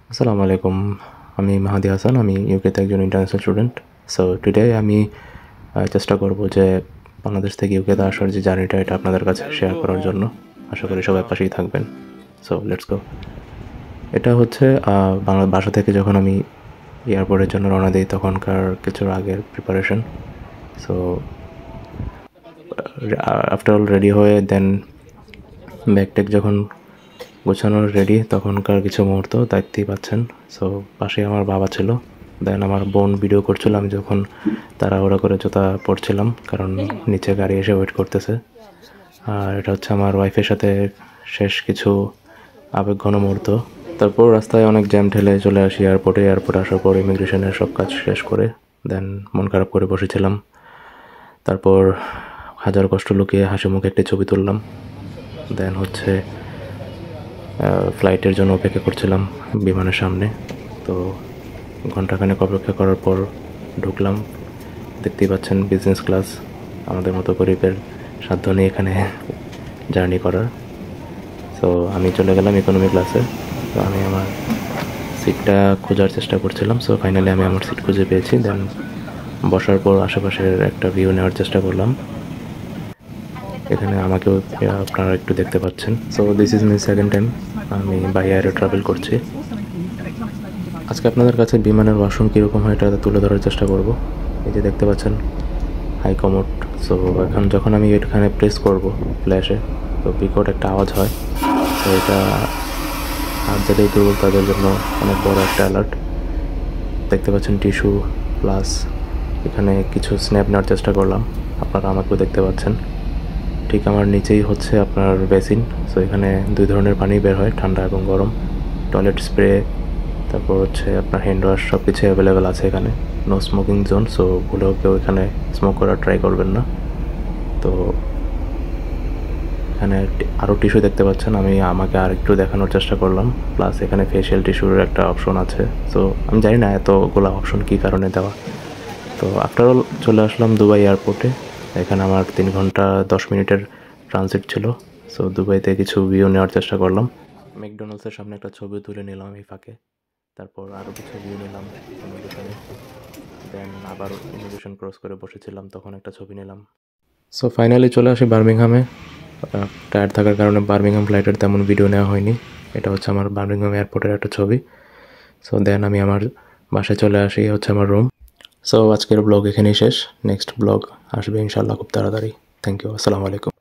আসসালামু আলাইকুম, আমি মাহাদি হাসান। আমি ইউকেতে একজন ইন্টারন্যাশনাল স্টুডেন্ট। সো টুডে আমি চেষ্টা করব যে বাংলাদেশ থেকে ইউকেতে আসার যে জার্নিটা এটা আপনাদের কাছে শেয়ার করার জন্য। আশা করি সবাই পাশেই থাকবেন। So let's go. এটা হচ্ছে বাসা থেকে যখন আমি এয়ারপোর্টের জন্য রওনা দিই তখনকার কিছুর আগের preparation. So after all ready হয়ে দেন ব্যাগ ট্যাগ যখন গোছানোর রেডি তখনকার কিছু মুহূর্ত দেখতেই পাচ্ছেন। সো পাশে আমার বাবা ছিল, দেন আমার বোন ভিডিও করছিল আমি যখন তাড়াহুড়া করে জুতা পরছিলাম, কারণ নিচে গাড়ি এসে ওয়েট করতেছে। আর এটা হচ্ছে আমার ওয়াইফের সাথে শেষ কিছু আবেগঘন মুহূর্ত। তারপর রাস্তায় অনেক জ্যাম ঠেলে চলে আসি এয়ারপোর্টে আসার পর ইমিগ্রেশনের সব কাজ শেষ করে দেন মন খারাপ করে বসেছিলাম। তারপর হাজার কষ্ট লুকিয়ে হাসি মুখে একটি ছবি তুললাম। দেন হচ্ছে ফ্লাইটের জন্য অপেক্ষা করছিলাম বিমানের সামনে। তো ঘণ্টাখানেক অপেক্ষা করার পর ঢুকলাম। দেখতেই পাচ্ছেন বিজনেস ক্লাস, আমাদের মতো গরিবের সাধ্য নেই এখানে জার্নি করার। সো আমি চলে গেলাম ইকোনমি ক্লাসে। তো আমি আমার সিটটা খোঁজার চেষ্টা করছিলাম। সো ফাইনালি আমি আমার সিট খুঁজে পেয়েছি। দেন বসার পর আশেপাশের একটা ভিউ নেওয়ার চেষ্টা করলাম। এখানে আমাকেও আপনারা একটু দেখতে পাচ্ছেন। So this is my second time আমি বাই এয়ারে ট্রাভেল করছি। আজকে আপনাদের কাছে বিমানের ওয়াশরুম কীরকম হয় এটা তুলে ধরার চেষ্টা করব। এই যে দেখতে পাচ্ছেন হাই কমোড। সো এখন যখন আমি এখানে প্রেস করব ফ্ল্যাশে, তো বিকট একটা আওয়াজ হয়। তো এটা হাত যাদের দুর্বল তাদের জন্য অনেক বড় একটা অ্যালার্ট। দেখতে পাচ্ছেন টিস্যু প্লাস এখানে কিছু স্ন্যাপ নেওয়ার চেষ্টা করলাম, আপনারা আমাকেও দেখতে পাচ্ছেন। ঠিক আমার নিচেই হচ্ছে আপনার বেসিন। সো এখানে দুই ধরনের পানি বের হয়, ঠান্ডা এবং গরম। টয়লেট স্প্রে, তারপর হচ্ছে আপনার হ্যান্ড ওয়াশ সব কিছু অ্যাভেলেবেল আছে এখানে। নো স্মোকিং জোন, সো ভুলেও কেউ এখানে স্মোক করার ট্রাই করবেন না। তো এখানে আরও টিস্যু দেখতে পাচ্ছেন, আমাকে আর একটু দেখানোর চেষ্টা করলাম। প্লাস এখানে ফেশিয়াল টিস্যুর একটা অপশন আছে। সো আমি জানি না এতগুলো অপশন কী কারণে দেওয়া। তো আফটার অল চলে আসলাম দুবাই এয়ারপোর্টে। এখানে আমার 3 ঘন্টা 10 মিনিটের ট্রানজিট ছিল। সো দুবাইতে কিছু ভিউ নেওয়ার চেষ্টা করলাম। ম্যাকডোনাল্ডসের সামনে একটা ছবি তুলে নিলাম এই ফাঁকে। তারপর আরও কিছু ভিউ নিলাম ইমিগ্রেশনে। দেন আবার ইমিগ্রেশন ক্রস করে বসেছিলাম, তখন একটা ছবি নিলাম। সো ফাইনালি চলে আসি বার্মিংহামে। টায়ার্ড থাকার কারণে বার্মিংহাম ফ্লাইটের তেমন ভিডিও নেওয়া হয়নি। এটা হচ্ছে আমার বার্মিংহাম এয়ারপোর্টের একটা ছবি। সো দেন আমি আমার বাসায় চলে আসি, হচ্ছে আমার রুম। সো আজকের ব্লগ এখানেই শেষ। নেক্সট ব্লগ আসবে ইনশাআল্লাহ খুব তাড়াতাড়ি। থ্যাংক ইউ, আসসালামু আলাইকুম।